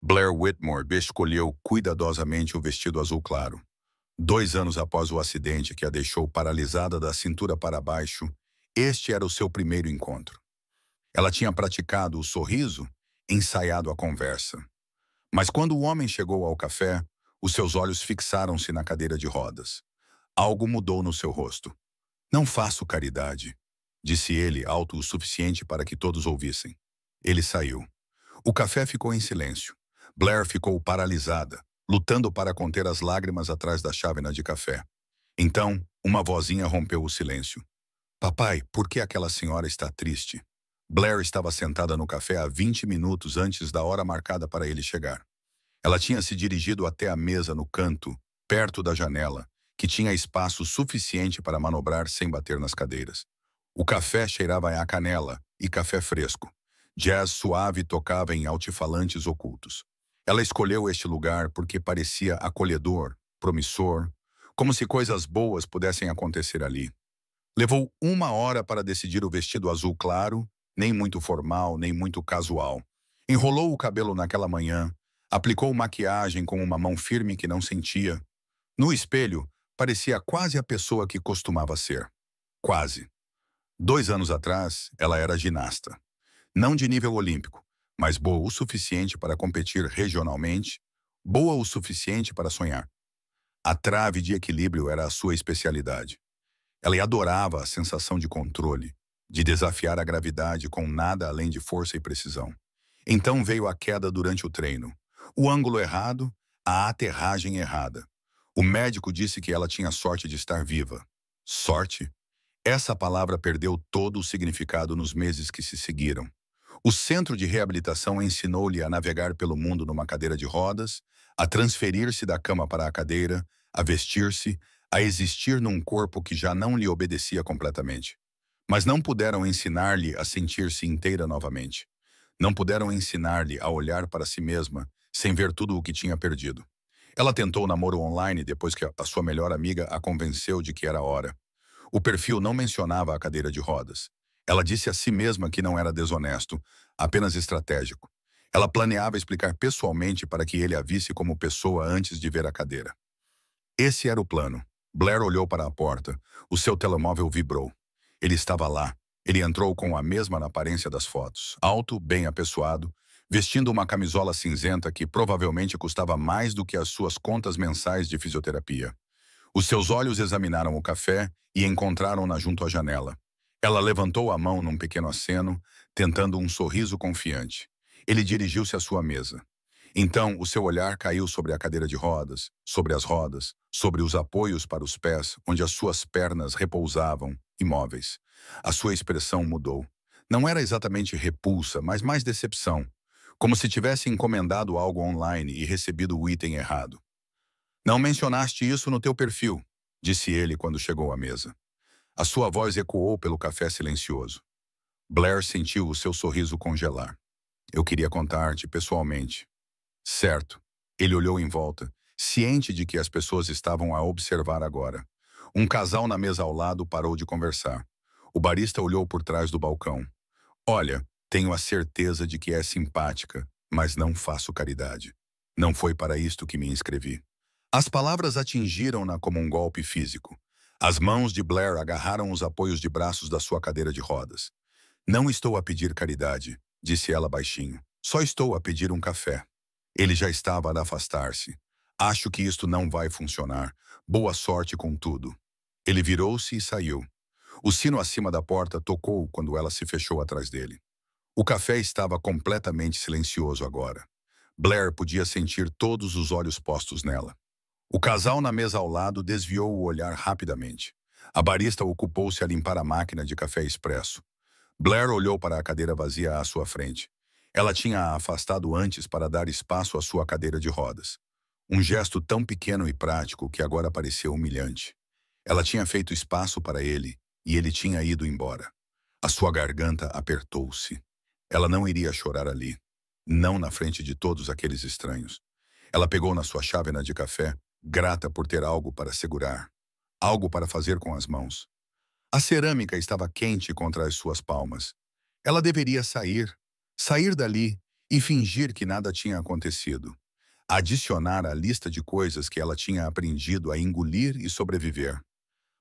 Blair Whitmore escolheu cuidadosamente o vestido azul claro. 2 anos após o acidente que a deixou paralisada da cintura para baixo, este era o seu primeiro encontro. Ela tinha praticado o sorriso, ensaiado a conversa. Mas quando o homem chegou ao café, os seus olhos fixaram-se na cadeira de rodas. Algo mudou no seu rosto. "Não faço caridade", disse ele, alto o suficiente para que todos ouvissem. Ele saiu. O café ficou em silêncio. Blair ficou paralisada, lutando para conter as lágrimas atrás da chávena de café. Então, uma vozinha rompeu o silêncio. "Papai, por que aquela senhora está triste?" Blair estava sentada no café há 20 minutos antes da hora marcada para ele chegar. Ela tinha se dirigido até a mesa no canto, perto da janela, que tinha espaço suficiente para manobrar sem bater nas cadeiras. O café cheirava a canela e café fresco. Jazz suave tocava em altifalantes ocultos. Ela escolheu este lugar porque parecia acolhedor, promissor, como se coisas boas pudessem acontecer ali. Levou 1 hora para decidir o vestido azul claro, nem muito formal, nem muito casual. Enrolou o cabelo naquela manhã, aplicou maquiagem com uma mão firme que não sentia. No espelho, parecia quase a pessoa que costumava ser. Quase. 2 anos atrás, ela era ginasta. Não de nível olímpico, mas boa o suficiente para competir regionalmente, boa o suficiente para sonhar. A trave de equilíbrio era a sua especialidade. Ela adorava a sensação de controle, de desafiar a gravidade com nada além de força e precisão. Então veio a queda durante o treino. O ângulo errado, a aterragem errada. O médico disse que ela tinha sorte de estar viva. Sorte? Essa palavra perdeu todo o significado nos meses que se seguiram. O centro de reabilitação ensinou-lhe a navegar pelo mundo numa cadeira de rodas, a transferir-se da cama para a cadeira, a vestir-se, a existir num corpo que já não lhe obedecia completamente. Mas não puderam ensinar-lhe a sentir-se inteira novamente. Não puderam ensinar-lhe a olhar para si mesma, sem ver tudo o que tinha perdido. Ela tentou namoro online depois que a sua melhor amiga a convenceu de que era hora. O perfil não mencionava a cadeira de rodas. Ela disse a si mesma que não era desonesto, apenas estratégico. Ela planeava explicar pessoalmente para que ele a visse como pessoa antes de ver a cadeira. Esse era o plano. Blair olhou para a porta. O seu telemóvel vibrou. Ele estava lá. Ele entrou com a mesma aparência das fotos. Alto, bem apessoado, vestindo uma camisola cinzenta que provavelmente custava mais do que as suas contas mensais de fisioterapia. Os seus olhos examinaram o café e encontraram-na junto à janela. Ela levantou a mão num pequeno aceno, tentando um sorriso confiante. Ele dirigiu-se à sua mesa. Então, o seu olhar caiu sobre a cadeira de rodas, sobre os apoios para os pés, onde as suas pernas repousavam, imóveis. A sua expressão mudou. Não era exatamente repulsa, mas mais decepção, como se tivesse encomendado algo online e recebido o item errado. "Não mencionaste isso no teu perfil", disse ele quando chegou à mesa. A sua voz ecoou pelo café silencioso. Blair sentiu o seu sorriso congelar. "Eu queria contar-te pessoalmente." "Certo." Ele olhou em volta, ciente de que as pessoas estavam a observar agora. Um casal na mesa ao lado parou de conversar. O barista olhou por trás do balcão. "Olha, tenho a certeza de que é simpática, mas não faço caridade. Não foi para isto que me inscrevi." As palavras atingiram-na como um golpe físico. As mãos de Blair agarraram os apoios de braços da sua cadeira de rodas. "Não estou a pedir caridade", disse ela baixinho. "Só estou a pedir um café." Ele já estava a afastar-se. "Acho que isto não vai funcionar. Boa sorte com tudo." Ele virou-se e saiu. O sino acima da porta tocou quando ela se fechou atrás dele. O café estava completamente silencioso agora. Blair podia sentir todos os olhos postos nela. O casal na mesa ao lado desviou o olhar rapidamente. A barista ocupou-se a limpar a máquina de café expresso. Blair olhou para a cadeira vazia à sua frente. Ela tinha a afastado antes para dar espaço à sua cadeira de rodas. Um gesto tão pequeno e prático que agora parecia humilhante. Ela tinha feito espaço para ele e ele tinha ido embora. A sua garganta apertou-se. Ela não iria chorar ali. Não na frente de todos aqueles estranhos. Ela pegou na sua chávena de café, grata por ter algo para segurar, algo para fazer com as mãos. A cerâmica estava quente contra as suas palmas. Ela deveria sair dali e fingir que nada tinha acontecido. Adicionar à lista de coisas que ela tinha aprendido a engolir e sobreviver.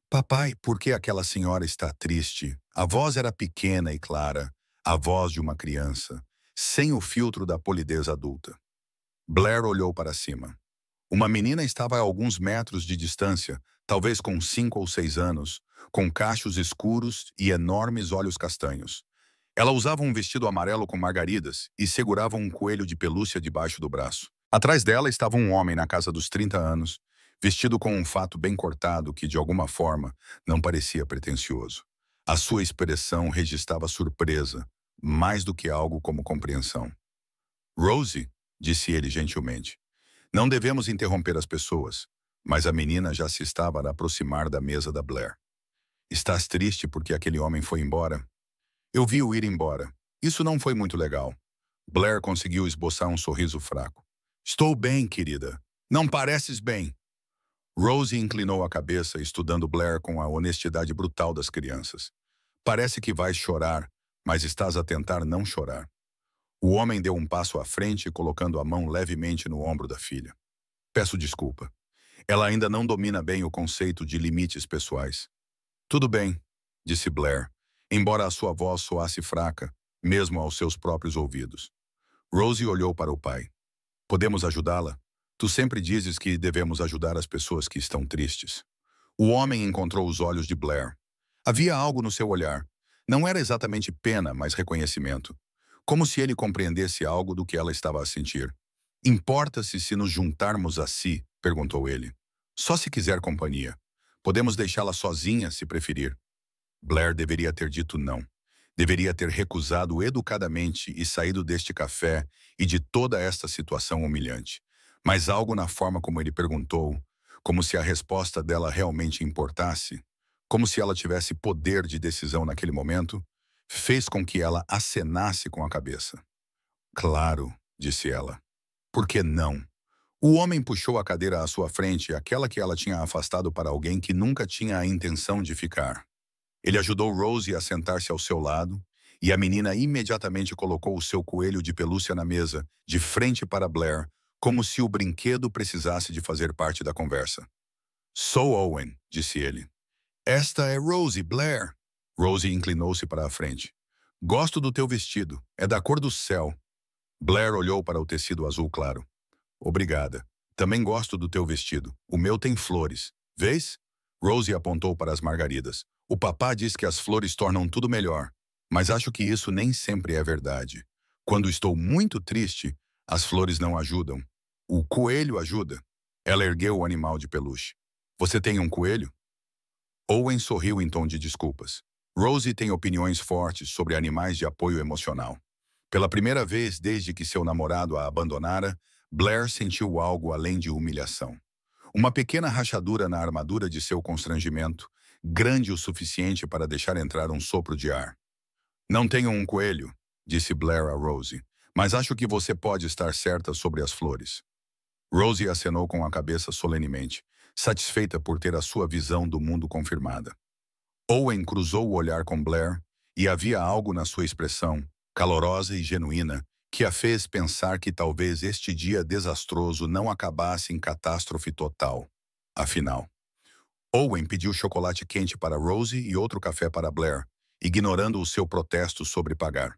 Papai, por que aquela senhora está triste? A voz era pequena e clara, a voz de uma criança, sem o filtro da polidez adulta. Blair olhou para cima. Uma menina estava a alguns metros de distância, talvez com 5 ou 6 anos, com cachos escuros e enormes olhos castanhos. Ela usava um vestido amarelo com margaridas e segurava um coelho de pelúcia debaixo do braço. Atrás dela estava um homem na casa dos 30 anos, vestido com um fato bem cortado que, de alguma forma, não parecia pretensioso. A sua expressão registrava surpresa, mais do que algo como compreensão. Rosie, disse ele gentilmente, não devemos interromper as pessoas, mas a menina já se estava a aproximar da mesa da Blair. Estás triste porque aquele homem foi embora? Eu vi-o ir embora. Isso não foi muito legal. Blair conseguiu esboçar um sorriso fraco. Estou bem, querida. Não pareces bem. Rosie inclinou a cabeça, estudando Blair com a honestidade brutal das crianças. Parece que vais chorar, mas estás a tentar não chorar. O homem deu um passo à frente, colocando a mão levemente no ombro da filha. Peço desculpa. Ela ainda não domina bem o conceito de limites pessoais. Tudo bem, disse Blair, embora a sua voz soasse fraca, mesmo aos seus próprios ouvidos. Rosie olhou para o pai. Podemos ajudá-la? Tu sempre dizes que devemos ajudar as pessoas que estão tristes. O homem encontrou os olhos de Blair. Havia algo no seu olhar. Não era exatamente pena, mas reconhecimento. Como se ele compreendesse algo do que ela estava a sentir. Importa-se se nos juntarmos a si? Perguntou ele. Só se quiser companhia. Podemos deixá-la sozinha, se preferir. Blair deveria ter dito não. Deveria ter recusado educadamente e saído deste café e de toda esta situação humilhante. Mas algo na forma como ele perguntou, como se a resposta dela realmente importasse, como se ela tivesse poder de decisão naquele momento, fez com que ela acenasse com a cabeça. Claro, disse ela. Por que não? O homem puxou a cadeira à sua frente, aquela que ela tinha afastado para alguém que nunca tinha a intenção de ficar. Ele ajudou Rosie a sentar-se ao seu lado, e a menina imediatamente colocou o seu coelho de pelúcia na mesa, de frente para Blair, como se o brinquedo precisasse de fazer parte da conversa. Sou Owen, disse ele. Esta é Rosie, Blair. Rosie inclinou-se para a frente. Gosto do teu vestido, é da cor do céu. Blair olhou para o tecido azul claro. Obrigada. Também gosto do teu vestido. O meu tem flores. Vês? Rosie apontou para as margaridas. O papá diz que as flores tornam tudo melhor, mas acho que isso nem sempre é verdade. Quando estou muito triste, as flores não ajudam. O coelho ajuda. Ela ergueu o animal de peluche. Você tem um coelho? Owen sorriu em tom de desculpas. Rosie tem opiniões fortes sobre animais de apoio emocional. Pela primeira vez desde que seu namorado a abandonara, Blair sentiu algo além de humilhação. Uma pequena rachadura na armadura de seu constrangimento, grande o suficiente para deixar entrar um sopro de ar. Não tenho um coelho, disse Blair a Rosie, mas acho que você pode estar certa sobre as flores. Rosie acenou com a cabeça solenemente, satisfeita por ter a sua visão do mundo confirmada. Owen cruzou o olhar com Blair, e havia algo na sua expressão, calorosa e genuína, que a fez pensar que talvez este dia desastroso não acabasse em catástrofe total. Afinal, Owen pediu chocolate quente para Rosie e outro café para Blair, ignorando o seu protesto sobre pagar.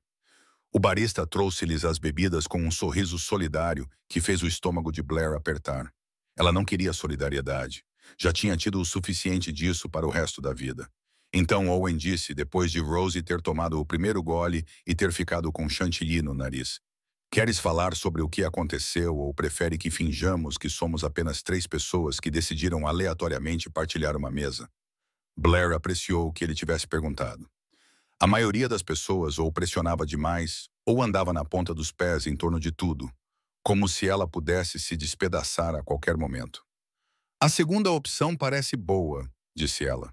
O barista trouxe-lhes as bebidas com um sorriso solidário que fez o estômago de Blair apertar. Ela não queria solidariedade. Já tinha tido o suficiente disso para o resto da vida. Então Owen disse, depois de Rosie ter tomado o primeiro gole e ter ficado com chantilly no nariz. Queres falar sobre o que aconteceu ou prefere que finjamos que somos apenas 3 pessoas que decidiram aleatoriamente partilhar uma mesa? Blair apreciou o que ele tivesse perguntado. A maioria das pessoas ou pressionava demais ou andava na ponta dos pés em torno de tudo, como se ela pudesse se despedaçar a qualquer momento. A segunda opção parece boa, disse ela.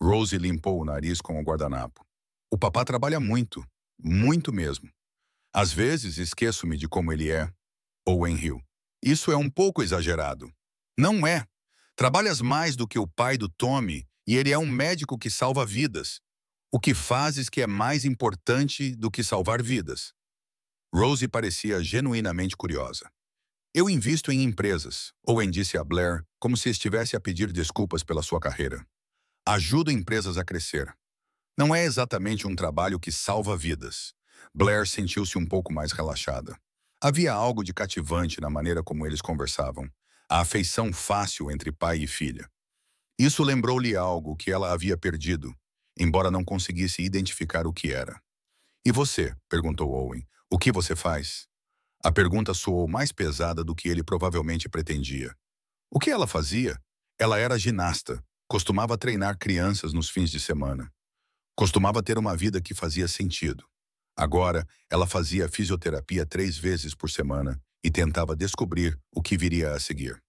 Rosie limpou o nariz com o guardanapo. O papá trabalha muito, muito mesmo. Às vezes esqueço-me de como ele é. Owen riu. Isso é um pouco exagerado. Não é. Trabalhas mais do que o pai do Tommy e ele é um médico que salva vidas. O que fazes que é mais importante do que salvar vidas? Rosie parecia genuinamente curiosa. Eu invisto em empresas, Owen disse a Blair, como se estivesse a pedir desculpas pela sua carreira. Ajudo empresas a crescer. Não é exatamente um trabalho que salva vidas. Blair sentiu-se um pouco mais relaxada. Havia algo de cativante na maneira como eles conversavam, a afeição fácil entre pai e filha. Isso lembrou-lhe algo que ela havia perdido, embora não conseguisse identificar o que era. E você? Perguntou Owen. O que você faz? A pergunta soou mais pesada do que ele provavelmente pretendia. O que ela fazia? Ela era ginasta, costumava treinar crianças nos fins de semana. Costumava ter uma vida que fazia sentido. Agora, ela fazia fisioterapia 3 vezes por semana e tentava descobrir o que viria a seguir.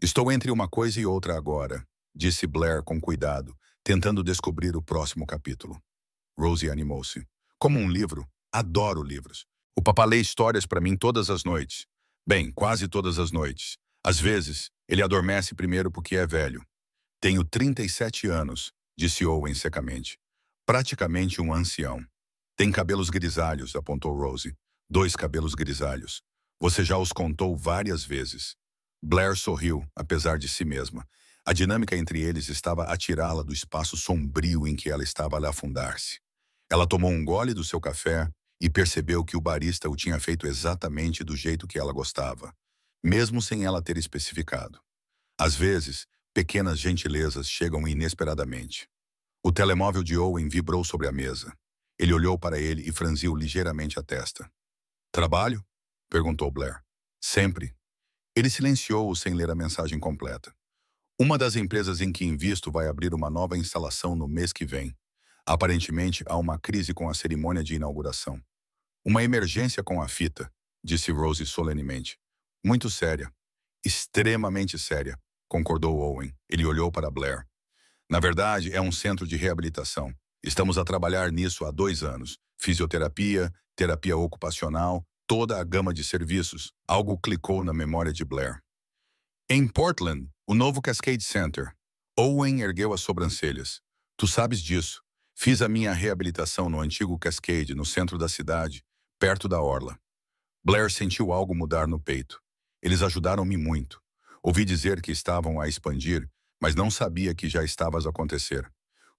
Estou entre uma coisa e outra agora, disse Blair com cuidado, tentando descobrir o próximo capítulo. Rosie animou-se. Como um livro? Adoro livros. O papá lê histórias para mim todas as noites. Bem, quase todas as noites. Às vezes, ele adormece primeiro porque é velho. Tenho 37 anos, disse Owen secamente. Praticamente um ancião. Tem cabelos grisalhos, apontou Rosie. 2 cabelos grisalhos. Você já os contou várias vezes. Blair sorriu, apesar de si mesma. A dinâmica entre eles estava a tirá-la do espaço sombrio em que ela estava a afundar-se. Ela tomou um gole do seu café e percebeu que o barista o tinha feito exatamente do jeito que ela gostava, mesmo sem ela ter especificado. Às vezes, pequenas gentilezas chegam inesperadamente. O telemóvel de Owen vibrou sobre a mesa. Ele olhou para ele e franziu ligeiramente a testa. Trabalho? Perguntou Blair. Sempre. Ele silenciou-o sem ler a mensagem completa. Uma das empresas em que invisto vai abrir uma nova instalação no mês que vem. Aparentemente, há uma crise com a cerimônia de inauguração. Uma emergência com a fita, disse Rosie solenemente. Muito séria. Extremamente séria, concordou Owen. Ele olhou para Blair. Na verdade, é um centro de reabilitação. Estamos a trabalhar nisso há 2 anos. Fisioterapia, terapia ocupacional, toda a gama de serviços. Algo clicou na memória de Blair. Em Portland, o novo Cascade Center. Owen ergueu as sobrancelhas. Tu sabes disso. Fiz a minha reabilitação no antigo Cascade, no centro da cidade, perto da orla. Blair sentiu algo mudar no peito. Eles ajudaram-me muito. Ouvi dizer que estavam a expandir, mas não sabia que já estavas a acontecer.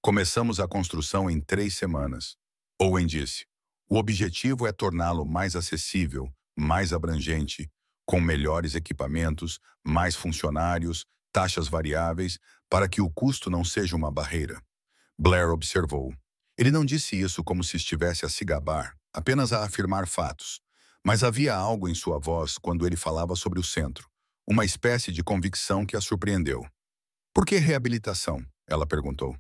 Começamos a construção em 3 semanas. Owen disse. O objetivo é torná-lo mais acessível, mais abrangente, com melhores equipamentos, mais funcionários, taxas variáveis, para que o custo não seja uma barreira. Blair observou. Ele não disse isso como se estivesse a se gabar, apenas a afirmar fatos. Mas havia algo em sua voz quando ele falava sobre o centro, uma espécie de convicção que a surpreendeu. Por que reabilitação? Ela perguntou.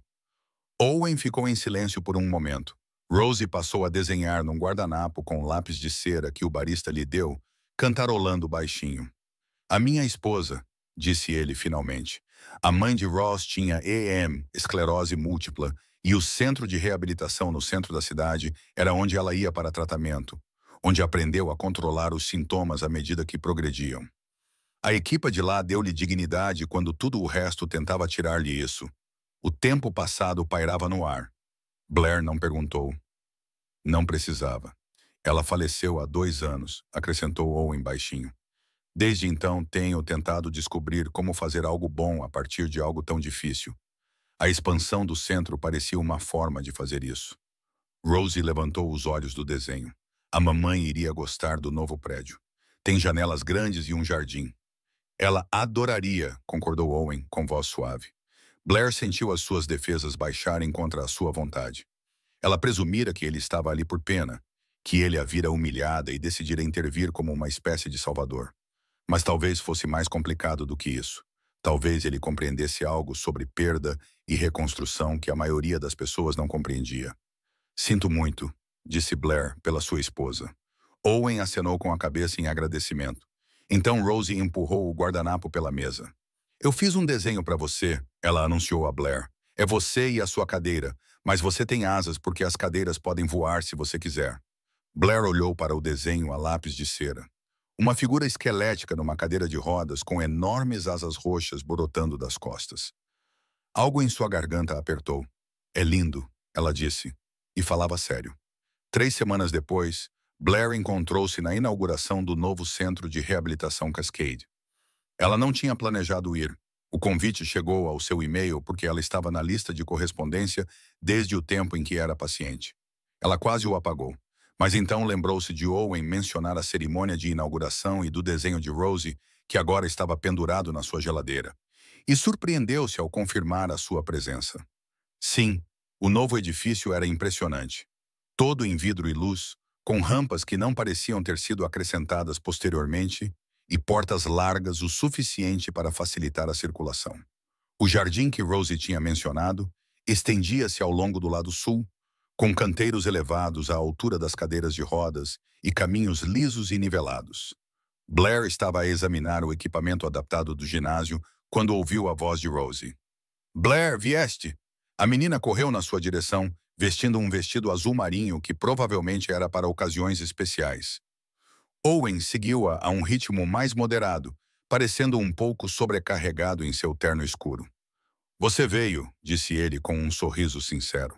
Owen ficou em silêncio por um momento. Rosie passou a desenhar num guardanapo com lápis de cera que o barista lhe deu, cantarolando baixinho. A minha esposa, disse ele finalmente. A mãe de Ross tinha EM, esclerose múltipla, e o centro de reabilitação no centro da cidade era onde ela ia para tratamento, onde aprendeu a controlar os sintomas à medida que progrediam. A equipa de lá deu-lhe dignidade quando tudo o resto tentava tirar-lhe isso. O tempo passado pairava no ar. Blair não perguntou. Não precisava. Ela faleceu há 2 anos, acrescentou Owen baixinho. Desde então, tenho tentado descobrir como fazer algo bom a partir de algo tão difícil. A expansão do centro parecia uma forma de fazer isso. Rosie levantou os olhos do desenho. A mamãe iria gostar do novo prédio. Tem janelas grandes e um jardim. Ela adoraria, concordou Owen, com voz suave. Blair sentiu as suas defesas baixarem contra a sua vontade. Ela presumira que ele estava ali por pena, que ele a vira humilhada e decidira intervir como uma espécie de salvador. Mas talvez fosse mais complicado do que isso. Talvez ele compreendesse algo sobre perda e reconstrução que a maioria das pessoas não compreendia. Sinto muito, disse Blair pela sua esposa. Owen acenou com a cabeça em agradecimento. Então Rosie empurrou o guardanapo pela mesa. Eu fiz um desenho para você, ela anunciou a Blair. É você e a sua cadeira, mas você tem asas porque as cadeiras podem voar se você quiser. Blair olhou para o desenho a lápis de cera. Uma figura esquelética numa cadeira de rodas com enormes asas roxas brotando das costas. Algo em sua garganta apertou. É lindo, ela disse, e falava sério. 3 semanas depois, Blair encontrou-se na inauguração do novo Centro de Reabilitação Cascade. Ela não tinha planejado ir. O convite chegou ao seu e-mail porque ela estava na lista de correspondência desde o tempo em que era paciente. Ela quase o apagou, mas então lembrou-se de Owen mencionar a cerimônia de inauguração e do desenho de Rosie, que agora estava pendurado na sua geladeira, e surpreendeu-se ao confirmar a sua presença. Sim, o novo edifício era impressionante. Todo em vidro e luz, com rampas que não pareciam ter sido acrescentadas posteriormente e portas largas o suficiente para facilitar a circulação. O jardim que Rosie tinha mencionado estendia-se ao longo do lado sul, com canteiros elevados à altura das cadeiras de rodas e caminhos lisos e nivelados. Blair estava a examinar o equipamento adaptado do ginásio quando ouviu a voz de Rosie. "Blair, vieste?" A menina correu na sua direção, vestindo um vestido azul marinho que provavelmente era para ocasiões especiais. Owen seguiu-a a um ritmo mais moderado, parecendo um pouco sobrecarregado em seu terno escuro. "Você veio", disse ele com um sorriso sincero.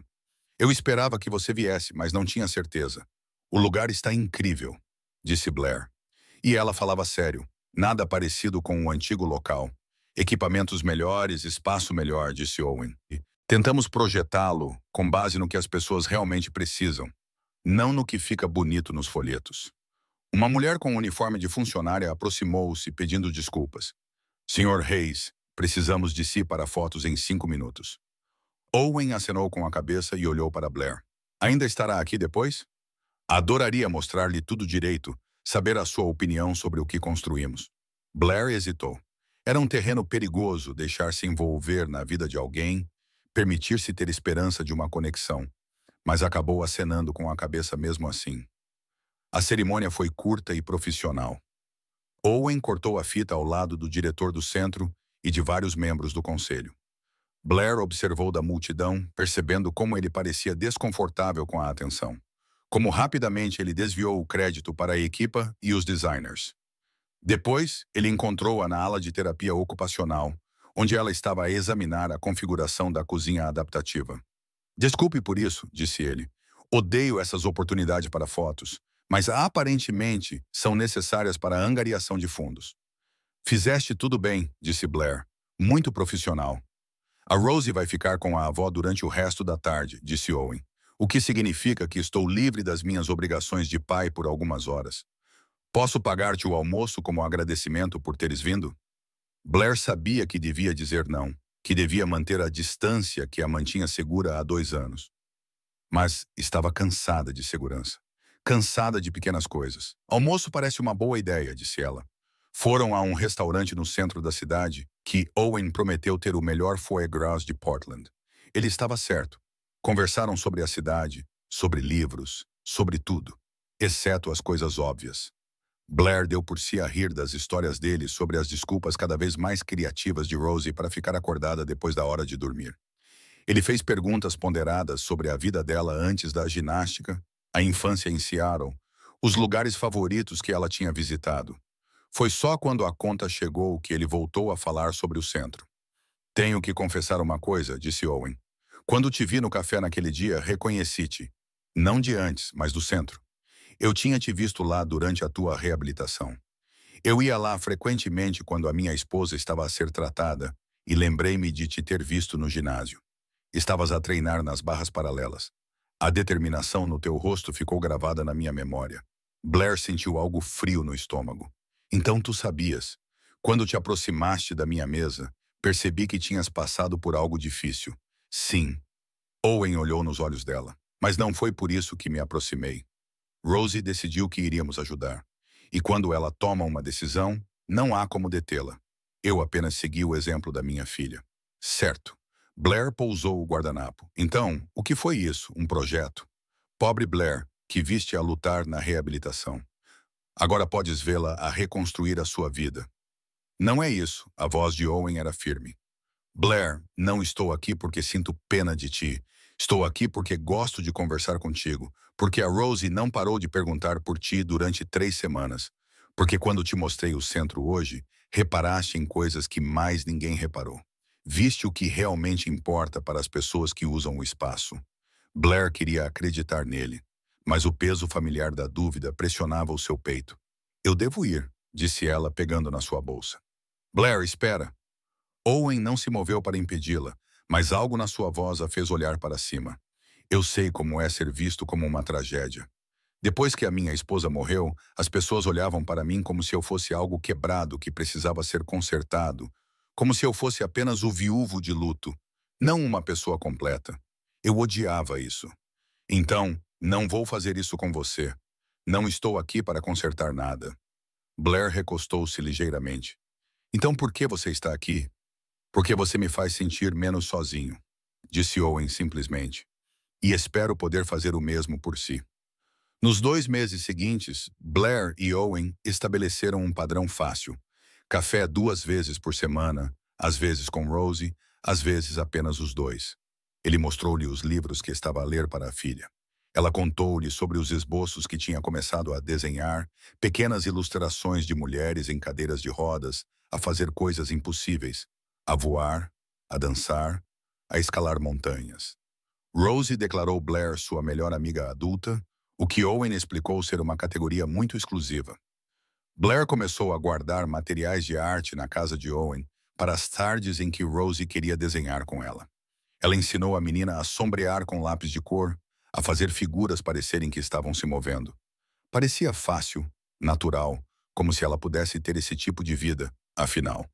"Eu esperava que você viesse, mas não tinha certeza. O lugar está incrível", disse Blair. E ela falava sério, nada parecido com o antigo local. "Equipamentos melhores, espaço melhor", disse Owen. "Tentamos projetá-lo com base no que as pessoas realmente precisam, não no que fica bonito nos folhetos." Uma mulher com um uniforme de funcionária aproximou-se pedindo desculpas. "Senhor Hayes, precisamos de si para fotos em 5 minutos." Owen acenou com a cabeça e olhou para Blair. "Ainda estará aqui depois?" "Adoraria mostrar-lhe tudo direito, saber a sua opinião sobre o que construímos." Blair hesitou. Era um terreno perigoso deixar-se envolver na vida de alguém, permitir-se ter esperança de uma conexão, mas acabou acenando com a cabeça mesmo assim. A cerimônia foi curta e profissional. Owen cortou a fita ao lado do diretor do centro e de vários membros do conselho. Blair observou da multidão, percebendo como ele parecia desconfortável com a atenção. Como rapidamente ele desviou o crédito para a equipa e os designers. Depois, ele encontrou-a na ala de terapia ocupacional, onde ela estava a examinar a configuração da cozinha adaptativa. "Desculpe por isso", disse ele. "Odeio essas oportunidades para fotos, mas aparentemente são necessárias para a angariação de fundos." "Fizeste tudo bem", disse Blair. "Muito profissional." "A Rosie vai ficar com a avó durante o resto da tarde", disse Owen. "O que significa que estou livre das minhas obrigações de pai por algumas horas. Posso pagar-te o almoço como agradecimento por teres vindo?" Blair sabia que devia dizer não, que devia manter a distância que a mantinha segura há 2 anos. Mas estava cansada de segurança. Cansada de pequenas coisas. "Almoço parece uma boa ideia", disse ela. Foram a um restaurante no centro da cidade que Owen prometeu ter o melhor foie gras de Portland. Ele estava certo. Conversaram sobre a cidade, sobre livros, sobre tudo, exceto as coisas óbvias. Blair deu por si a rir das histórias dele sobre as desculpas cada vez mais criativas de Rosie para ficar acordada depois da hora de dormir. Ele fez perguntas ponderadas sobre a vida dela antes da ginástica, a infância em Seattle, os lugares favoritos que ela tinha visitado. Foi só quando a conta chegou que ele voltou a falar sobre o centro. "Tenho que confessar uma coisa", disse Owen. "Quando te vi no café naquele dia, reconheci-te. Não de antes, mas do centro. Eu tinha te visto lá durante a tua reabilitação. Eu ia lá frequentemente quando a minha esposa estava a ser tratada e lembrei-me de te ter visto no ginásio. Estavas a treinar nas barras paralelas. A determinação no teu rosto ficou gravada na minha memória." Blair sentiu algo frio no estômago. "Então tu sabias. Quando te aproximaste da minha mesa, percebi que tinhas passado por algo difícil." "Sim." Owen olhou nos olhos dela. "Mas não foi por isso que me aproximei. Rosie decidiu que iríamos ajudar. E quando ela toma uma decisão, não há como detê-la. Eu apenas segui o exemplo da minha filha." "Certo." Blair pousou o guardanapo. "Então, o que foi isso? Um projeto?" "Pobre Blair, que viste a lutar na reabilitação. Agora podes vê-la a reconstruir a sua vida." "Não é isso." A voz de Owen era firme. "Blair, não estou aqui porque sinto pena de ti. Estou aqui porque gosto de conversar contigo. Porque a Rosie não parou de perguntar por ti durante 3 semanas. Porque quando te mostrei o centro hoje, reparaste em coisas que mais ninguém reparou. Viste o que realmente importa para as pessoas que usam o espaço." Blair queria acreditar nele, mas o peso familiar da dúvida pressionava o seu peito. Eu devo ir, disse ela, pegando na sua bolsa. Blair, espera. Owen não se moveu para impedi-la, mas algo na sua voz a fez olhar para cima. Eu sei como é ser visto como uma tragédia. Depois que a minha esposa morreu, as pessoas olhavam para mim como se eu fosse algo quebrado que precisava ser consertado, como se eu fosse apenas o viúvo de luto, não uma pessoa completa. Eu odiava isso. Então, não vou fazer isso com você. Não estou aqui para consertar nada. Blair recostou-se ligeiramente. Então por que você está aqui? Porque você me faz sentir menos sozinho, disse Owen simplesmente. E espero poder fazer o mesmo por si. Nos 2 meses seguintes, Blair e Owen estabeleceram um padrão fácil. Café 2 vezes por semana, às vezes com Rosie, às vezes apenas os dois. Ele mostrou-lhe os livros que estava a ler para a filha. Ela contou-lhe sobre os esboços que tinha começado a desenhar, pequenas ilustrações de mulheres em cadeiras de rodas, a fazer coisas impossíveis, a voar, a dançar, a escalar montanhas. Rosie declarou Blair sua melhor amiga adulta, o que Owen explicou ser uma categoria muito exclusiva. Blair começou a guardar materiais de arte na casa de Owen para as tardes em que Rosie queria desenhar com ela. Ela ensinou a menina a sombrear com lápis de cor, a fazer figuras parecerem que estavam se movendo. Parecia fácil, natural, como se ela pudesse ter esse tipo de vida, afinal.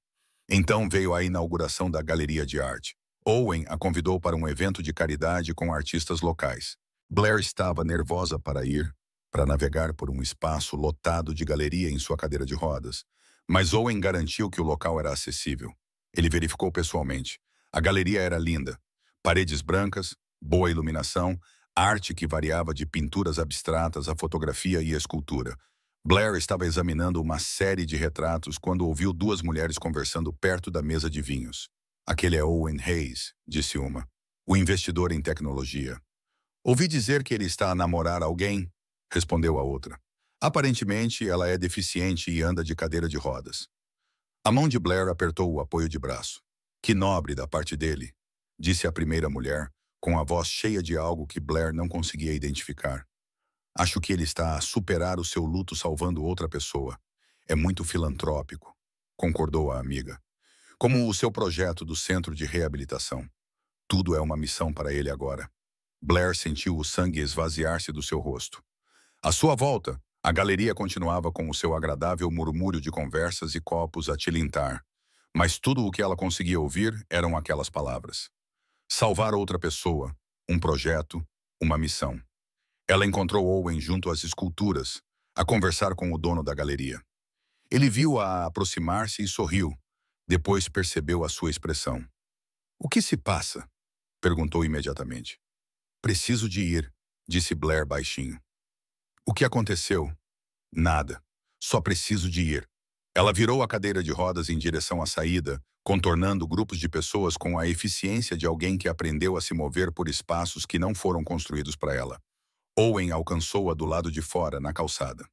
Então veio a inauguração da Galeria de Arte. Owen a convidou para um evento de caridade com artistas locais. Blair estava nervosa para navegar por um espaço lotado de galeria em sua cadeira de rodas, mas Owen garantiu que o local era acessível. Ele verificou pessoalmente. A galeria era linda. Paredes brancas, boa iluminação, arte que variava de pinturas abstratas a fotografia e escultura. Blair estava examinando uma série de retratos quando ouviu 2 mulheres conversando perto da mesa de vinhos. Aquele é Owen Hayes, disse uma, o investidor em tecnologia. Ouvi dizer que ele está a namorar alguém, respondeu a outra. Aparentemente, ela é deficiente e anda de cadeira de rodas. A mão de Blair apertou o apoio de braço. Que nobre da parte dele, disse a primeira mulher, com a voz cheia de algo que Blair não conseguia identificar. Acho que ele está a superar o seu luto salvando outra pessoa. É muito filantrópico, concordou a amiga. Como o seu projeto do centro de reabilitação. Tudo é uma missão para ele agora. Blair sentiu o sangue esvaziar-se do seu rosto. À sua volta, a galeria continuava com o seu agradável murmúrio de conversas e copos a tilintar. Mas tudo o que ela conseguia ouvir eram aquelas palavras. Salvar outra pessoa, um projeto, uma missão. Ela encontrou Owen junto às esculturas, a conversar com o dono da galeria. Ele viu-a aproximar-se e sorriu. Depois percebeu a sua expressão. O que se passa? Perguntou imediatamente. Preciso de ir, disse Blair baixinho. O que aconteceu? Nada. Só preciso de ir. Ela virou a cadeira de rodas em direção à saída, contornando grupos de pessoas com a eficiência de alguém que aprendeu a se mover por espaços que não foram construídos para ela. Owen alcançou-a do lado de fora, na calçada.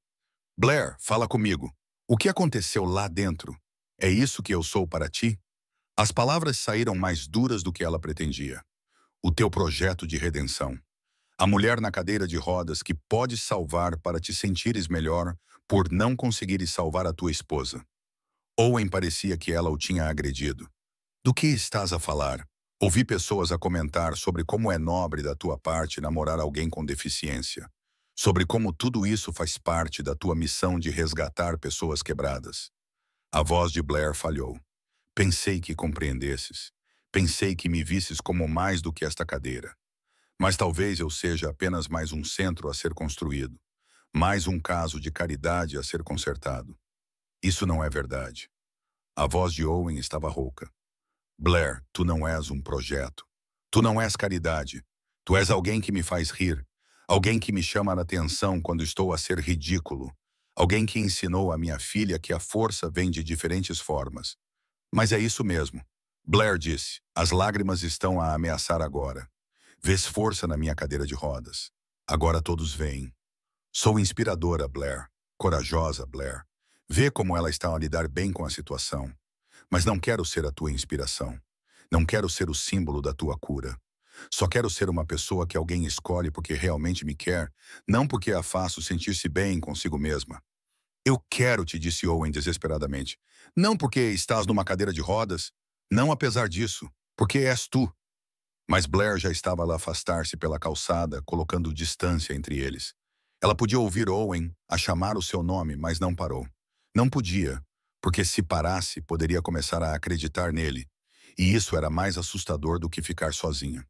Blair, fala comigo. O que aconteceu lá dentro? É isso que eu sou para ti? As palavras saíram mais duras do que ela pretendia. O teu projeto de redenção. A mulher na cadeira de rodas que pode salvar para te sentires melhor por não conseguires salvar a tua esposa. Owen parecia que ela o tinha agredido. Do que estás a falar? Ouvi pessoas a comentar sobre como é nobre da tua parte namorar alguém com deficiência. Sobre como tudo isso faz parte da tua missão de resgatar pessoas quebradas. A voz de Blair falhou. Pensei que compreendesses. Pensei que me visses como mais do que esta cadeira. Mas talvez eu seja apenas mais um centro a ser construído. Mais um caso de caridade a ser consertado. Isso não é verdade. A voz de Owen estava rouca. Blair, tu não és um projeto. Tu não és caridade. Tu és alguém que me faz rir. Alguém que me chama a atenção quando estou a ser ridículo. Alguém que ensinou a minha filha que a força vem de diferentes formas. Mas é isso mesmo. Blair disse, as lágrimas estão a ameaçar agora. Vês força na minha cadeira de rodas. Agora todos veem. Sou inspiradora, Blair. Corajosa, Blair. Vê como ela está a lidar bem com a situação. Mas não quero ser a tua inspiração. Não quero ser o símbolo da tua cura. Só quero ser uma pessoa que alguém escolhe porque realmente me quer, não porque a faço sentir-se bem consigo mesma. Eu quero, te disse Owen desesperadamente. Não porque estás numa cadeira de rodas, não apesar disso, porque és tu. Mas Blair já estava a afastar-se pela calçada, colocando distância entre eles. Ela podia ouvir Owen a chamar o seu nome, mas não parou. Não podia, porque se parasse, poderia começar a acreditar nele. E isso era mais assustador do que ficar sozinha.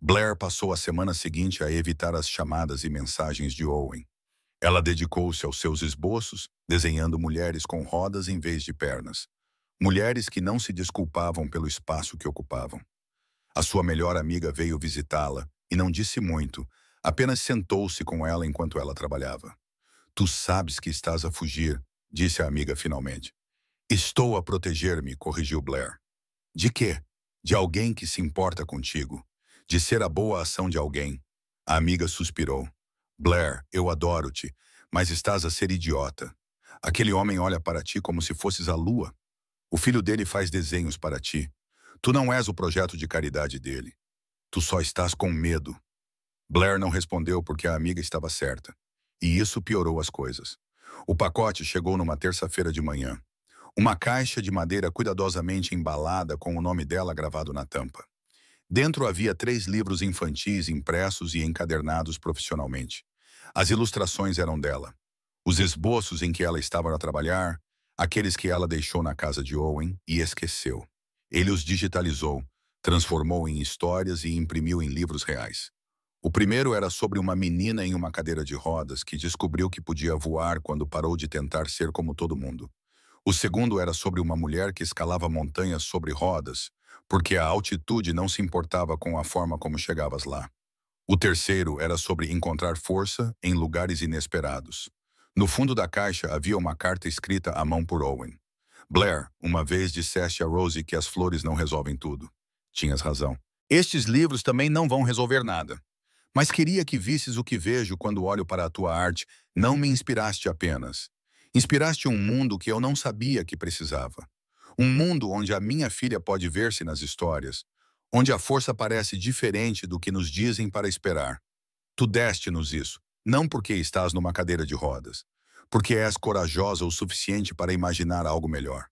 Blair passou a semana seguinte a evitar as chamadas e mensagens de Owen. Ela dedicou-se aos seus esboços, desenhando mulheres com rodas em vez de pernas. Mulheres que não se desculpavam pelo espaço que ocupavam. A sua melhor amiga veio visitá-la e não disse muito, apenas sentou-se com ela enquanto ela trabalhava. Tu sabes que estás a fugir, disse a amiga finalmente. Estou a proteger-me, corrigiu Blair. De quê? De alguém que se importa contigo. De ser a boa ação de alguém. A amiga suspirou. Blair, eu adoro-te, mas estás a ser idiota. Aquele homem olha para ti como se fosses a lua. O filho dele faz desenhos para ti. Tu não és o projeto de caridade dele. Tu só estás com medo. Blair não respondeu porque a amiga estava certa. E isso piorou as coisas. O pacote chegou numa terça-feira de manhã. Uma caixa de madeira cuidadosamente embalada com o nome dela gravado na tampa. Dentro havia 3 livros infantis impressos e encadernados profissionalmente. As ilustrações eram dela. Os esboços em que ela estava a trabalhar, aqueles que ela deixou na casa de Owen e esqueceu. Ele os digitalizou, transformou em histórias e imprimiu em livros reais. O primeiro era sobre uma menina em uma cadeira de rodas que descobriu que podia voar quando parou de tentar ser como todo mundo. O segundo era sobre uma mulher que escalava montanhas sobre rodas, porque a altitude não se importava com a forma como chegavas lá. O terceiro era sobre encontrar força em lugares inesperados. No fundo da caixa havia uma carta escrita à mão por Owen. Blair, uma vez disseste a Rosie que as flores não resolvem tudo. Tinhas razão. Estes livros também não vão resolver nada. Mas queria que visses o que vejo quando olho para a tua arte. Não me inspiraste apenas. Inspiraste um mundo que eu não sabia que precisava. Um mundo onde a minha filha pode ver-se nas histórias, onde a força parece diferente do que nos dizem para esperar. Tu deste-nos isso, não porque estás numa cadeira de rodas, porque és corajosa o suficiente para imaginar algo melhor.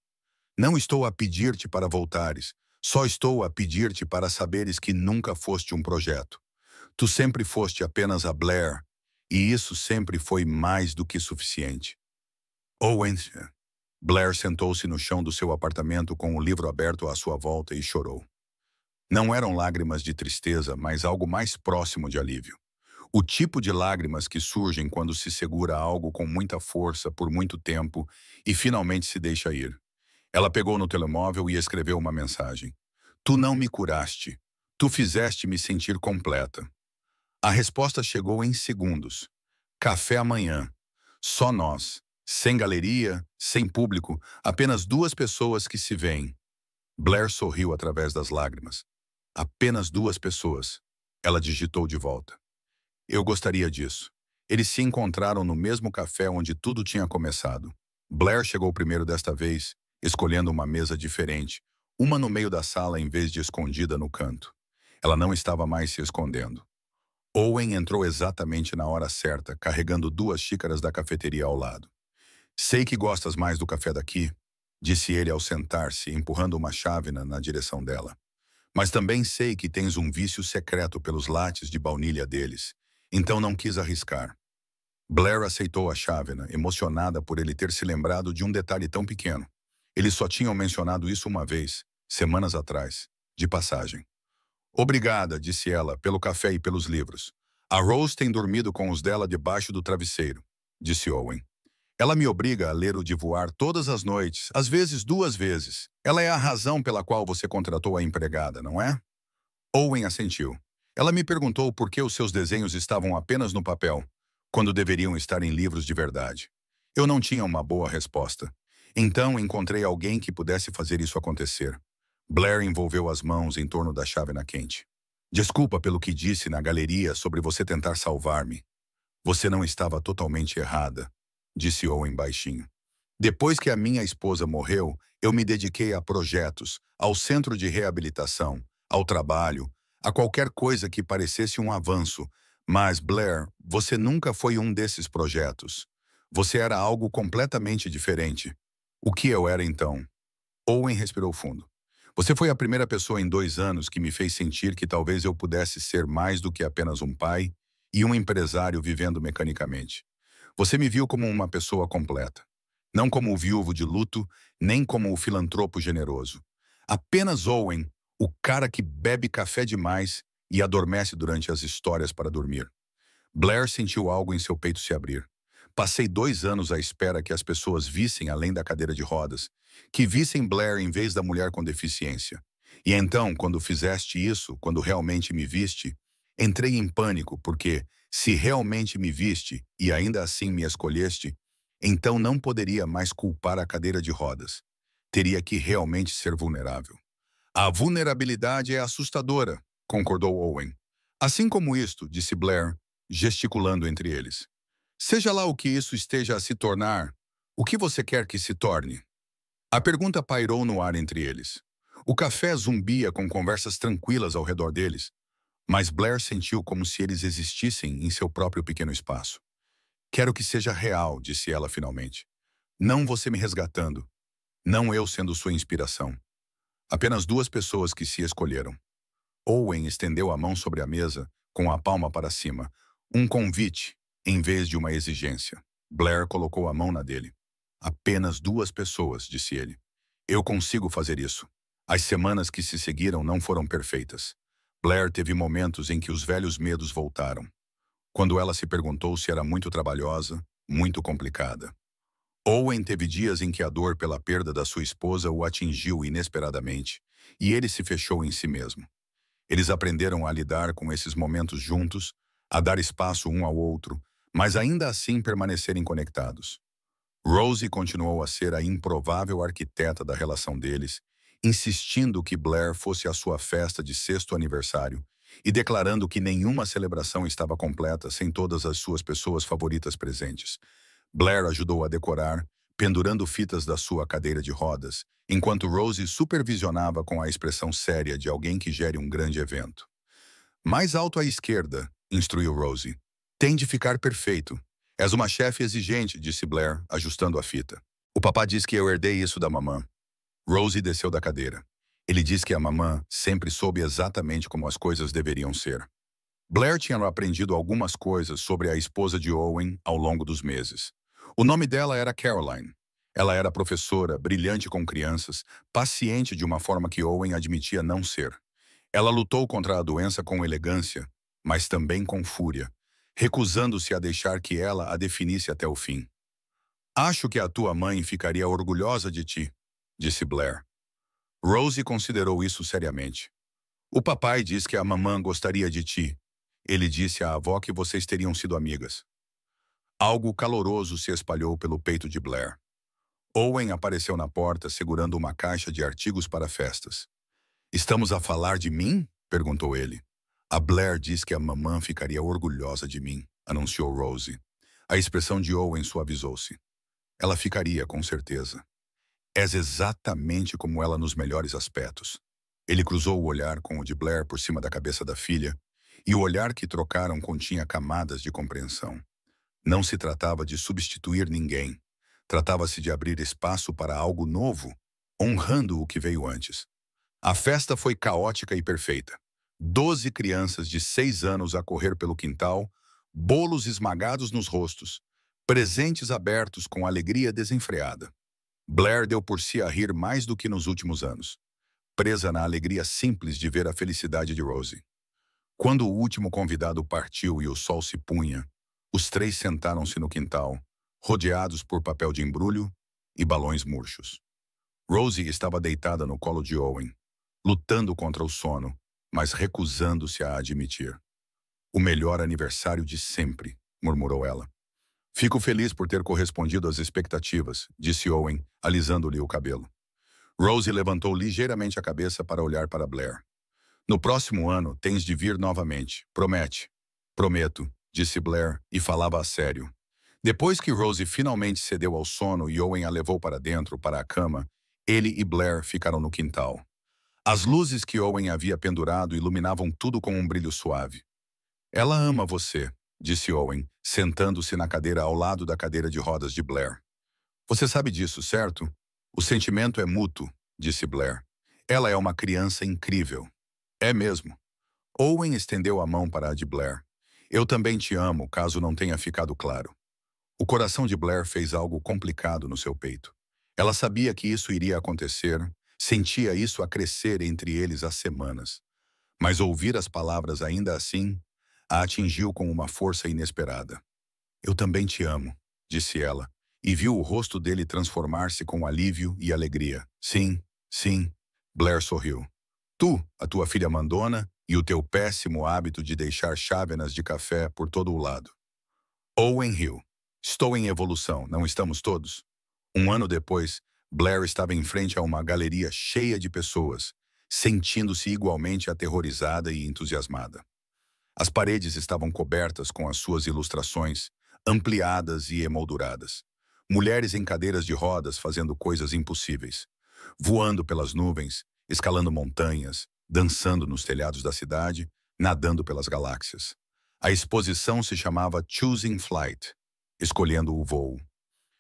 Não estou a pedir-te para voltares, só estou a pedir-te para saberes que nunca foste um projeto. Tu sempre foste apenas a Blair, e isso sempre foi mais do que suficiente. Owen. Blair sentou-se no chão do seu apartamento com o livro aberto à sua volta e chorou. Não eram lágrimas de tristeza, mas algo mais próximo de alívio. O tipo de lágrimas que surgem quando se segura algo com muita força por muito tempo e finalmente se deixa ir. Ela pegou no telemóvel e escreveu uma mensagem. Tu não me curaste. Tu fizeste-me sentir completa. A resposta chegou em segundos. Café amanhã. Só nós. Sem galeria, sem público, apenas 2 pessoas que se veem. Blair sorriu através das lágrimas. Apenas 2 pessoas. Ela digitou de volta. Eu gostaria disso. Eles se encontraram no mesmo café onde tudo tinha começado. Blair chegou primeiro desta vez, escolhendo uma mesa diferente, uma no meio da sala em vez de escondida no canto. Ela não estava mais se escondendo. Owen entrou exatamente na hora certa, carregando 2 xícaras da cafeteria ao lado. Sei que gostas mais do café daqui, disse ele ao sentar-se, empurrando uma chávena na direção dela. Mas também sei que tens um vício secreto pelos lattes de baunilha deles, então não quis arriscar. Blair aceitou a chávena, emocionada por ele ter se lembrado de um detalhe tão pequeno. Eles só tinham mencionado isso uma vez, semanas atrás, de passagem. Obrigada, disse ela, pelo café e pelos livros. A Rose tem dormido com os dela debaixo do travesseiro, disse Owen. Ela me obriga a ler o de voar todas as noites, às vezes 2 vezes. Ela é a razão pela qual você contratou a empregada, não é? Owen assentiu. Ela me perguntou por que os seus desenhos estavam apenas no papel, quando deveriam estar em livros de verdade. Eu não tinha uma boa resposta. Então encontrei alguém que pudesse fazer isso acontecer. Blair envolveu as mãos em torno da chávena quente. Desculpa pelo que disse na galeria sobre você tentar salvar-me. Você não estava totalmente errada, disse Owen baixinho. Depois que a minha esposa morreu, eu me dediquei a projetos, ao centro de reabilitação, ao trabalho, a qualquer coisa que parecesse um avanço. Mas, Blair, você nunca foi um desses projetos. Você era algo completamente diferente. O que eu era então? Owen respirou fundo. Você foi a primeira pessoa em 2 anos que me fez sentir que talvez eu pudesse ser mais do que apenas um pai e um empresário vivendo mecanicamente. Você me viu como uma pessoa completa. Não como o viúvo de luto, nem como o filantropo generoso. Apenas Owen, o cara que bebe café demais e adormece durante as histórias para dormir. Blair sentiu algo em seu peito se abrir. Passei 2 anos à espera que as pessoas vissem além da cadeira de rodas, que vissem Blair em vez da mulher com deficiência. E então, quando fizeste isso, quando realmente me viste, entrei em pânico, porque, se realmente me viste e ainda assim me escolheste, então não poderia mais culpar a cadeira de rodas. Teria que realmente ser vulnerável. A vulnerabilidade é assustadora, concordou Owen. Assim como isto, disse Blair, gesticulando entre eles. Seja lá o que isso esteja a se tornar, o que você quer que se torne? A pergunta pairou no ar entre eles. O café zumbia com conversas tranquilas ao redor deles, mas Blair sentiu como se eles existissem em seu próprio pequeno espaço. Quero que seja real, disse ela finalmente. Não você me resgatando, não eu sendo sua inspiração. Apenas 2 pessoas que se escolheram. Owen estendeu a mão sobre a mesa, com a palma para cima. Um convite, em vez de uma exigência. Blair colocou a mão na dele. Apenas 2 pessoas, disse ele. Eu consigo fazer isso. As semanas que se seguiram não foram perfeitas. Blair teve momentos em que os velhos medos voltaram. Quando ela se perguntou se era muito trabalhosa, muito complicada. Owen teve dias em que a dor pela perda da sua esposa o atingiu inesperadamente, e ele se fechou em si mesmo. Eles aprenderam a lidar com esses momentos juntos, a dar espaço um ao outro, mas ainda assim permanecerem conectados. Rosie continuou a ser a improvável arquiteta da relação deles, insistindo que Blair fosse a sua festa de 6º aniversário e declarando que nenhuma celebração estava completa sem todas as suas pessoas favoritas presentes. Blair ajudou a decorar, pendurando fitas da sua cadeira de rodas, enquanto Rosie supervisionava com a expressão séria de alguém que gere um grande evento. Mais alto à esquerda, instruiu Rosie. Tem de ficar perfeito. És uma chefe exigente, disse Blair, ajustando a fita. O papá diz que eu herdei isso da mamã. Rosie desceu da cadeira. Ele diz que a mamã sempre soube exatamente como as coisas deveriam ser. Blair tinha aprendido algumas coisas sobre a esposa de Owen ao longo dos meses. O nome dela era Caroline. Ela era professora, brilhante com crianças, paciente de uma forma que Owen admitia não ser. Ela lutou contra a doença com elegância, mas também com fúria, recusando-se a deixar que ela a definisse até o fim. Acho que a tua mãe ficaria orgulhosa de ti, disse Blair. Rosie considerou isso seriamente. O papai diz que a mamã gostaria de ti. Ele disse à avó que vocês teriam sido amigas. Algo caloroso se espalhou pelo peito de Blair. Owen apareceu na porta segurando uma caixa de artigos para festas. Estamos a falar de mim? Perguntou ele. A Blair diz que a mamã ficaria orgulhosa de mim, anunciou Rosie. A expressão de Owen suavizou-se. Ela ficaria, com certeza. És exatamente como ela nos melhores aspectos. Ele cruzou o olhar com o de Blair por cima da cabeça da filha, e o olhar que trocaram continha camadas de compreensão. Não se tratava de substituir ninguém. Tratava-se de abrir espaço para algo novo, honrando o que veio antes. A festa foi caótica e perfeita. 12 crianças de 6 anos a correr pelo quintal, bolos esmagados nos rostos, presentes abertos com alegria desenfreada. Blair deu por si a rir mais do que nos últimos anos, presa na alegria simples de ver a felicidade de Rosie. Quando o último convidado partiu e o sol se punha, os 3 sentaram-se no quintal, rodeados por papel de embrulho e balões murchos. Rosie estava deitada no colo de Owen, lutando contra o sono, mas recusando-se a admitir. O melhor aniversário de sempre, murmurou ela. Fico feliz por ter correspondido às expectativas, disse Owen, alisando-lhe o cabelo. Rosie levantou ligeiramente a cabeça para olhar para Blair. No próximo ano, tens de vir novamente. Promete. Prometo, disse Blair, e falava a sério. Depois que Rosie finalmente cedeu ao sono e Owen a levou para dentro, para a cama, ele e Blair ficaram no quintal. As luzes que Owen havia pendurado iluminavam tudo com um brilho suave. Ela ama você, disse Owen, sentando-se na cadeira ao lado da cadeira de rodas de Blair. Você sabe disso, certo? O sentimento é mútuo, disse Blair. Ela é uma criança incrível. É mesmo. Owen estendeu a mão para a de Blair. Eu também te amo, caso não tenha ficado claro. O coração de Blair fez algo complicado no seu peito. Ela sabia que isso iria acontecer, sentia isso a crescer entre eles há semanas. Mas ouvir as palavras ainda assim a atingiu com uma força inesperada. Eu também te amo, disse ela, e viu o rosto dele transformar-se com alívio e alegria. Sim, sim, Blair sorriu. Tu, a tua filha mandona e o teu péssimo hábito de deixar chávenas de café por todo o lado. Owen riu. Estou em evolução, não estamos todos? Um ano depois, Blair estava em frente a uma galeria cheia de pessoas, sentindo-se igualmente aterrorizada e entusiasmada. As paredes estavam cobertas com as suas ilustrações, ampliadas e emolduradas. Mulheres em cadeiras de rodas fazendo coisas impossíveis. Voando pelas nuvens, escalando montanhas, dançando nos telhados da cidade, nadando pelas galáxias. A exposição se chamava Choosing Flight, escolhendo o voo.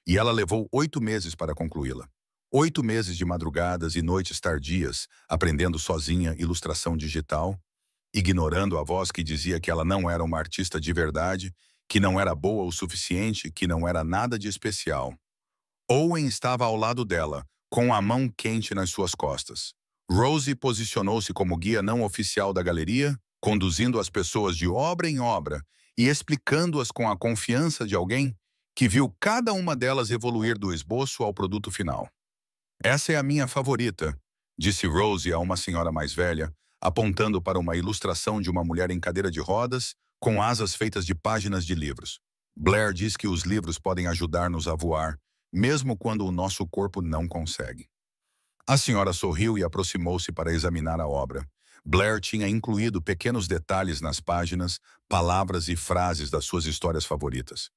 E ela levou 8 meses para concluí-la. 8 meses de madrugadas e noites tardias, aprendendo sozinha ilustração digital, ignorando a voz que dizia que ela não era uma artista de verdade, que não era boa o suficiente, que não era nada de especial. Owen estava ao lado dela, com a mão quente nas suas costas. Rosie posicionou-se como guia não oficial da galeria, conduzindo as pessoas de obra em obra e explicando-as com a confiança de alguém que viu cada uma delas evoluir do esboço ao produto final. Essa é a minha favorita, disse Rosie a uma senhora mais velha, apontando para uma ilustração de uma mulher em cadeira de rodas, com asas feitas de páginas de livros. Blair diz que os livros podem ajudar-nos a voar, mesmo quando o nosso corpo não consegue. A senhora sorriu e aproximou-se para examinar a obra. Blair tinha incluído pequenos detalhes nas páginas, palavras e frases das suas histórias favoritas.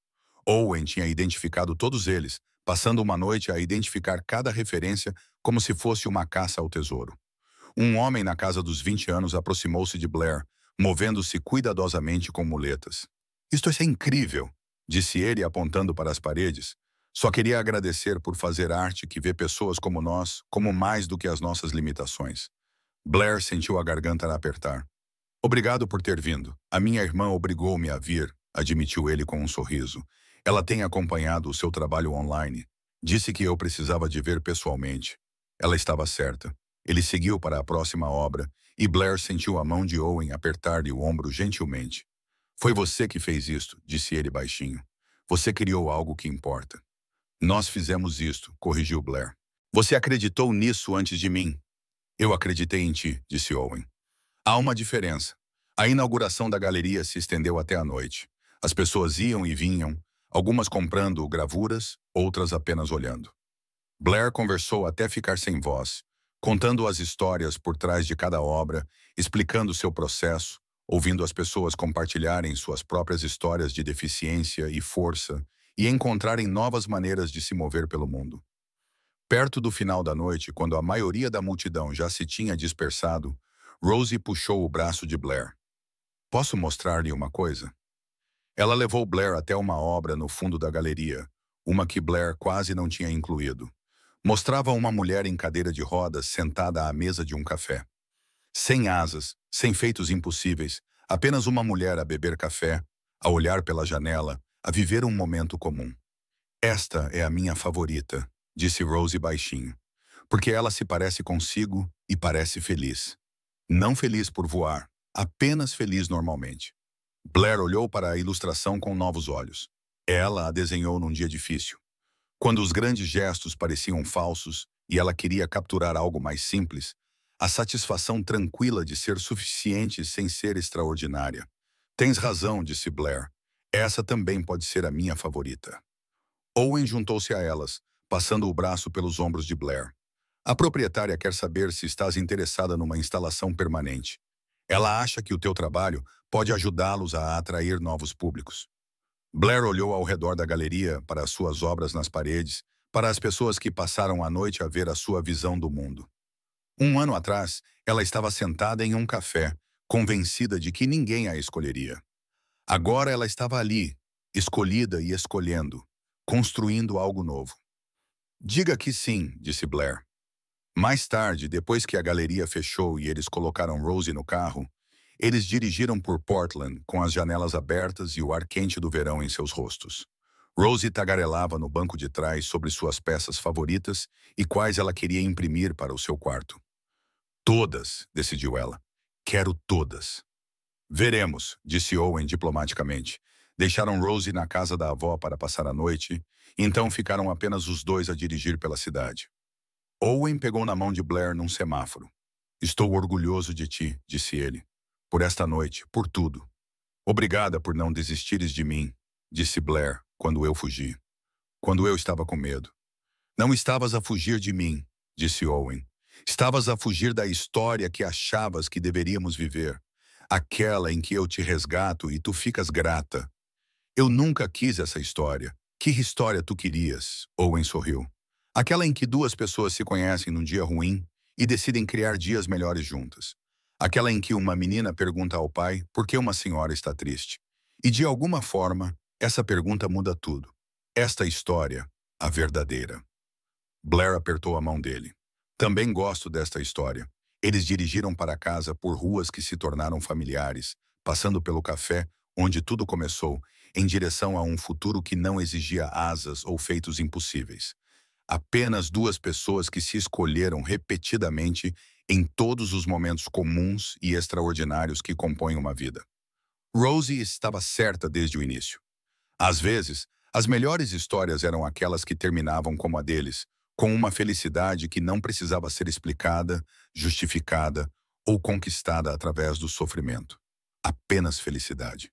Owen tinha identificado todos eles, passando uma noite a identificar cada referência como se fosse uma caça ao tesouro. Um homem na casa dos 20 anos aproximou-se de Blair, movendo-se cuidadosamente com muletas. Isto é incrível, disse ele apontando para as paredes. Só queria agradecer por fazer arte que vê pessoas como nós como mais do que as nossas limitações. Blair sentiu a garganta a apertar. Obrigado por ter vindo. A minha irmã obrigou-me a vir, admitiu ele com um sorriso. Ela tem acompanhado o seu trabalho online. Disse que eu precisava de ver pessoalmente. Ela estava certa. Ele seguiu para a próxima obra e Blair sentiu a mão de Owen apertar-lhe o ombro gentilmente. Foi você que fez isto, disse ele baixinho. Você criou algo que importa. Nós fizemos isto, corrigiu Blair. Você acreditou nisso antes de mim. Eu acreditei em ti, disse Owen. Há uma diferença. A inauguração da galeria se estendeu até a noite. As pessoas iam e vinham, algumas comprando gravuras, outras apenas olhando. Blair conversou até ficar sem voz, contando as histórias por trás de cada obra, explicando seu processo, ouvindo as pessoas compartilharem suas próprias histórias de deficiência e força e encontrarem novas maneiras de se mover pelo mundo. Perto do final da noite, quando a maioria da multidão já se tinha dispersado, Rosie puxou o braço de Blair. Posso mostrar-lhe uma coisa? Ela levou Blair até uma obra no fundo da galeria, uma que Blair quase não tinha incluído. Mostrava uma mulher em cadeira de rodas sentada à mesa de um café. Sem asas, sem feitos impossíveis, apenas uma mulher a beber café, a olhar pela janela, a viver um momento comum. Esta é a minha favorita, disse Rosie baixinho, porque ela se parece consigo e parece feliz. Não feliz por voar, apenas feliz normalmente. Blair olhou para a ilustração com novos olhos. Ela a desenhou num dia difícil, quando os grandes gestos pareciam falsos e ela queria capturar algo mais simples, a satisfação tranquila de ser suficiente sem ser extraordinária. Tens razão, disse Blair. Essa também pode ser a minha favorita. Owen juntou-se a elas, passando o braço pelos ombros de Blair. A proprietária quer saber se estás interessada numa instalação permanente. Ela acha que o teu trabalho pode ajudá-los a atrair novos públicos. Blair olhou ao redor da galeria para as suas obras nas paredes, para as pessoas que passaram a noite a ver a sua visão do mundo. Um ano atrás, ela estava sentada em um café, convencida de que ninguém a escolheria. Agora ela estava ali, escolhida e escolhendo, construindo algo novo. Diga que sim, disse Blair. Mais tarde, depois que a galeria fechou e eles colocaram Rosie no carro, eles dirigiram por Portland com as janelas abertas e o ar quente do verão em seus rostos. Rosie tagarelava no banco de trás sobre suas peças favoritas e quais ela queria imprimir para o seu quarto. Todas, decidiu ela. Quero todas. Veremos, disse Owen diplomaticamente. Deixaram Rosie na casa da avó para passar a noite, então ficaram apenas os dois a dirigir pela cidade. Owen pegou na mão de Blair num semáforo. Estou orgulhoso de ti, disse ele. Por esta noite, por tudo. Obrigada por não desistires de mim, disse Blair, quando eu fugi. Quando eu estava com medo. Não estavas a fugir de mim, disse Owen. Estavas a fugir da história que achavas que deveríamos viver. Aquela em que eu te resgato e tu ficas grata. Eu nunca quis essa história. Que história tu querias? Owen sorriu. Aquela em que duas pessoas se conhecem num dia ruim e decidem criar dias melhores juntas. Aquela em que uma menina pergunta ao pai por que uma senhora está triste. E de alguma forma, essa pergunta muda tudo. Esta história, a verdadeira. Blair apertou a mão dele. Também gosto desta história. Eles dirigiram para casa por ruas que se tornaram familiares, passando pelo café, onde tudo começou, em direção a um futuro que não exigia asas ou feitos impossíveis. Apenas duas pessoas que se escolheram repetidamente em todos os momentos comuns e extraordinários que compõem uma vida. Rosie estava certa desde o início. Às vezes, as melhores histórias eram aquelas que terminavam como a deles, com uma felicidade que não precisava ser explicada, justificada ou conquistada através do sofrimento. Apenas felicidade.